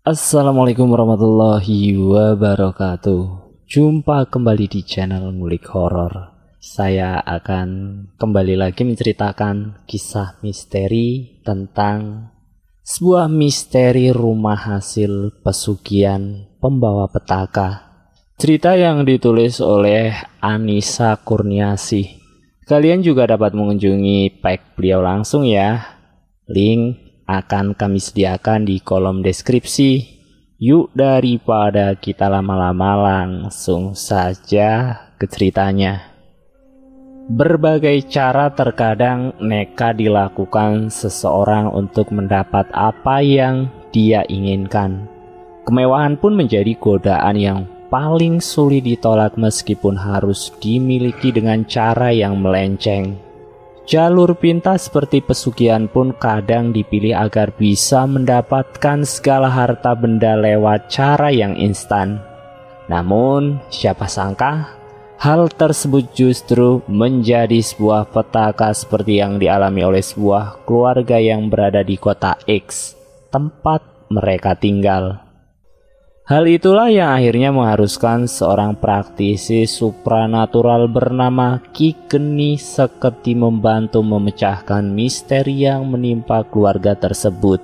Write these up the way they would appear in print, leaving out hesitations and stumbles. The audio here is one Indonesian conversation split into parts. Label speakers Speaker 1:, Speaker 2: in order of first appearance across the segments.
Speaker 1: Assalamualaikum warahmatullahi wabarakatuh. Jumpa kembali di channel Ngulik Horor. Saya akan kembali lagi menceritakan kisah misteri tentang sebuah misteri rumah hasil pesugihan pembawa petaka. Cerita yang ditulis oleh Anissa Kurniasih. Kalian juga dapat mengunjungi page beliau langsung ya. Link akan kami sediakan di kolom deskripsi. Yuk, daripada kita lama-lama, langsung saja ke ceritanya. Berbagai cara terkadang nekat dilakukan seseorang untuk mendapat apa yang dia inginkan. Kemewahan pun menjadi godaan yang paling sulit ditolak meskipun harus dimiliki dengan cara yang melenceng. Jalur pintas seperti pesugihan pun kadang dipilih agar bisa mendapatkan segala harta benda lewat cara yang instan. Namun, siapa sangka hal tersebut justru menjadi sebuah petaka seperti yang dialami oleh sebuah keluarga yang berada di kota X, tempat mereka tinggal. Hal itulah yang akhirnya mengharuskan seorang praktisi supranatural bernama Ki Geni Seketi membantu memecahkan misteri yang menimpa keluarga tersebut.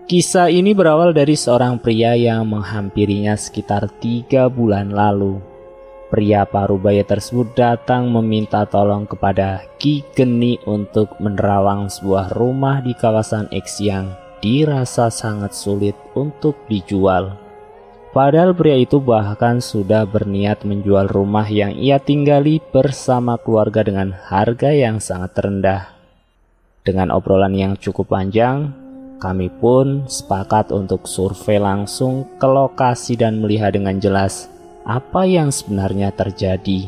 Speaker 1: Kisah ini berawal dari seorang pria yang menghampirinya sekitar 3 bulan lalu. Pria parubaya tersebut datang meminta tolong kepada Ki Geni untuk menerawang sebuah rumah di kawasan X yang dirasa sangat sulit untuk dijual. Padahal pria itu bahkan sudah berniat menjual rumah yang ia tinggali bersama keluarga dengan harga yang sangat rendah. Dengan obrolan yang cukup panjang, kami pun sepakat untuk survei langsung ke lokasi dan melihat dengan jelas apa yang sebenarnya terjadi,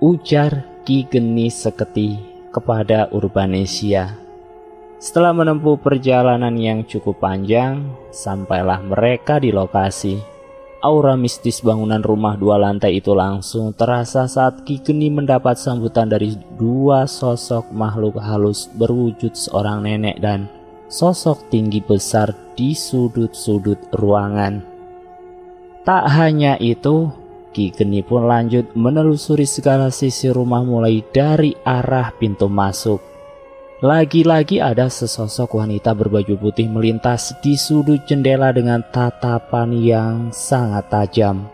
Speaker 1: ujar Ki Geni Seketi kepada Urbanesia. Setelah menempuh perjalanan yang cukup panjang, sampailah mereka di lokasi. Aura mistis bangunan rumah 2 lantai itu langsung terasa saat Ki Geni mendapat sambutan dari 2 sosok makhluk halus berwujud seorang nenek dan sosok tinggi besar di sudut-sudut ruangan. Tak hanya itu, Ki Geni pun lanjut menelusuri segala sisi rumah mulai dari arah pintu masuk. Lagi-lagi ada sesosok wanita berbaju putih melintas di sudut jendela dengan tatapan yang sangat tajam.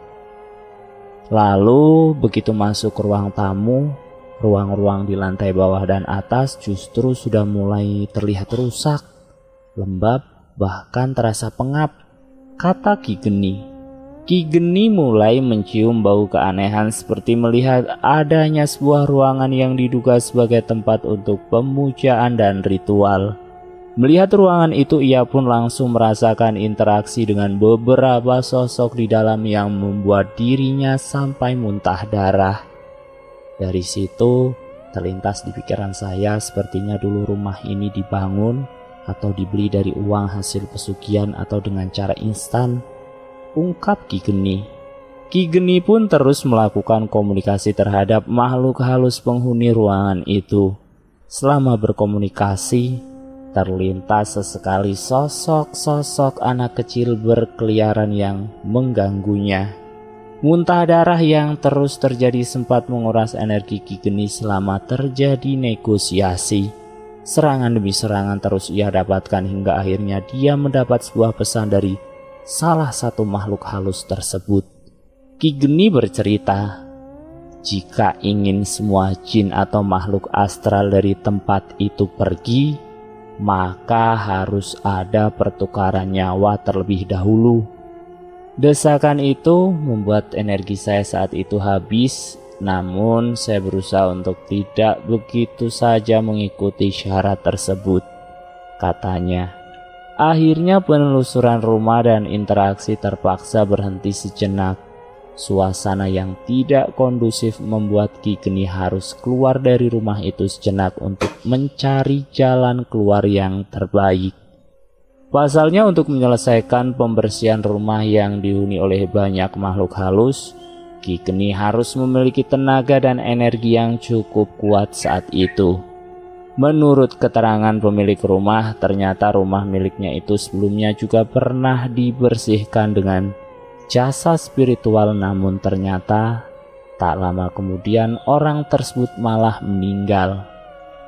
Speaker 1: Lalu begitu masuk ke ruang tamu, ruang-ruang di lantai bawah dan atas justru sudah mulai terlihat rusak, lembab, bahkan terasa pengap, kata Ki Geni. Ki Geni mulai mencium bau keanehan seperti melihat adanya sebuah ruangan yang diduga sebagai tempat untuk pemujaan dan ritual. Melihat ruangan itu, ia pun langsung merasakan interaksi dengan beberapa sosok di dalam yang membuat dirinya sampai muntah darah. Dari situ terlintas di pikiran saya sepertinya dulu rumah ini dibangun atau dibeli dari uang hasil pesugihan atau dengan cara instan, ungkap Ki Geni. Ki Geni pun terus melakukan komunikasi terhadap makhluk halus penghuni ruangan itu. Selama berkomunikasi, terlintas sesekali sosok-sosok anak kecil berkeliaran yang mengganggunya. Muntah darah yang terus terjadi sempat menguras energi Ki Geni selama terjadi negosiasi. Serangan demi serangan terus ia dapatkan hingga akhirnya dia mendapat sebuah pesan dari salah satu makhluk halus tersebut. Ki Geni bercerita, jika ingin semua jin atau makhluk astral dari tempat itu pergi, maka harus ada pertukaran nyawa terlebih dahulu. Desakan itu membuat energi saya saat itu habis, namun saya berusaha untuk tidak begitu saja mengikuti syarat tersebut, katanya. Akhirnya penelusuran rumah dan interaksi terpaksa berhenti sejenak. Suasana yang tidak kondusif membuat Ki Geni harus keluar dari rumah itu sejenak untuk mencari jalan keluar yang terbaik. Pasalnya untuk menyelesaikan pembersihan rumah yang dihuni oleh banyak makhluk halus, Ki Geni harus memiliki tenaga dan energi yang cukup kuat saat itu. Menurut keterangan pemilik rumah, ternyata rumah miliknya itu sebelumnya juga pernah dibersihkan dengan jasa spiritual, namun ternyata tak lama kemudian orang tersebut malah meninggal.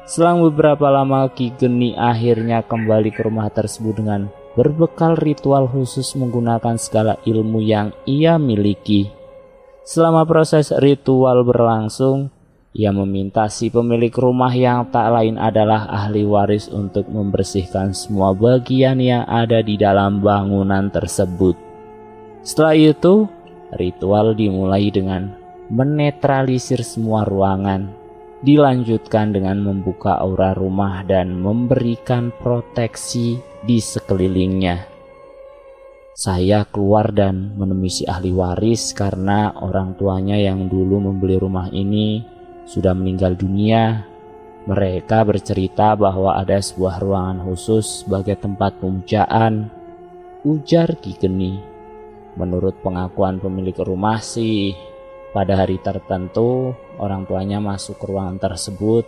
Speaker 1: Selang beberapa lama Ki Geni akhirnya kembali ke rumah tersebut dengan berbekal ritual khusus menggunakan segala ilmu yang ia miliki. Selama proses ritual berlangsung, ia meminta si pemilik rumah yang tak lain adalah ahli waris untuk membersihkan semua bagian yang ada di dalam bangunan tersebut. Setelah itu, ritual dimulai dengan menetralisir semua ruangan, dilanjutkan dengan membuka aura rumah dan memberikan proteksi di sekelilingnya. Saya keluar dan menemui si ahli waris karena orang tuanya yang dulu membeli rumah ini sudah meninggal dunia. Mereka bercerita bahwa ada sebuah ruangan khusus sebagai tempat pemujaan, ujar Ki Geni. Menurut pengakuan pemilik rumah sih, pada hari tertentu orang tuanya masuk ke ruangan tersebut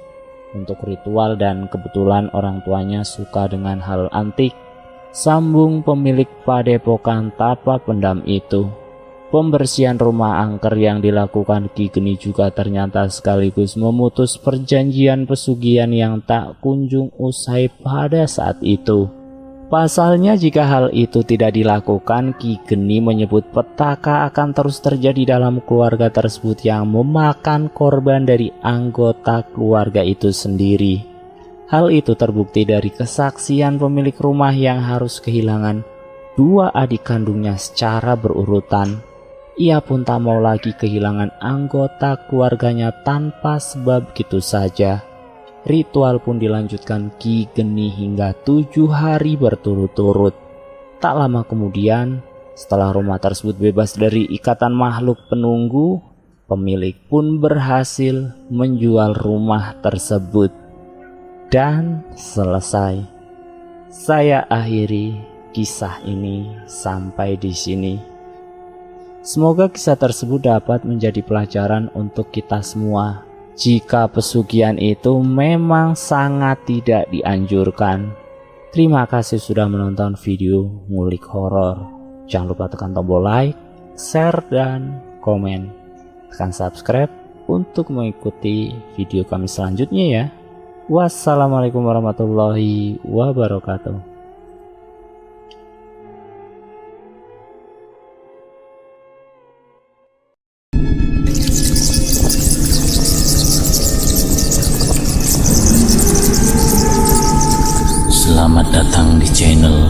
Speaker 1: untuk ritual dan kebetulan orang tuanya suka dengan hal antik, sambung pemilik padepokan Tapa Pendam itu. Pembersihan rumah angker yang dilakukan Ki Geni juga ternyata sekaligus memutus perjanjian pesugihan yang tak kunjung usai pada saat itu. Pasalnya jika hal itu tidak dilakukan, Ki Geni menyebut petaka akan terus terjadi dalam keluarga tersebut yang memakan korban dari anggota keluarga itu sendiri. Hal itu terbukti dari kesaksian pemilik rumah yang harus kehilangan dua adik kandungnya secara berurutan. Ia pun tak mau lagi kehilangan anggota keluarganya tanpa sebab gitu saja. Ritual pun dilanjutkan Ki Geni hingga 7 hari berturut-turut. Tak lama kemudian, setelah rumah tersebut bebas dari ikatan makhluk penunggu, pemilik pun berhasil menjual rumah tersebut. Dan selesai. Saya akhiri kisah ini sampai di sini. Semoga kisah tersebut dapat menjadi pelajaran untuk kita semua. Jika pesugihan itu memang sangat tidak dianjurkan. Terima kasih sudah menonton video ngulik horor. Jangan lupa tekan tombol like, share, dan komen. Tekan subscribe untuk mengikuti video kami selanjutnya ya. Wassalamualaikum warahmatullahi wabarakatuh.
Speaker 2: Selamat datang di channel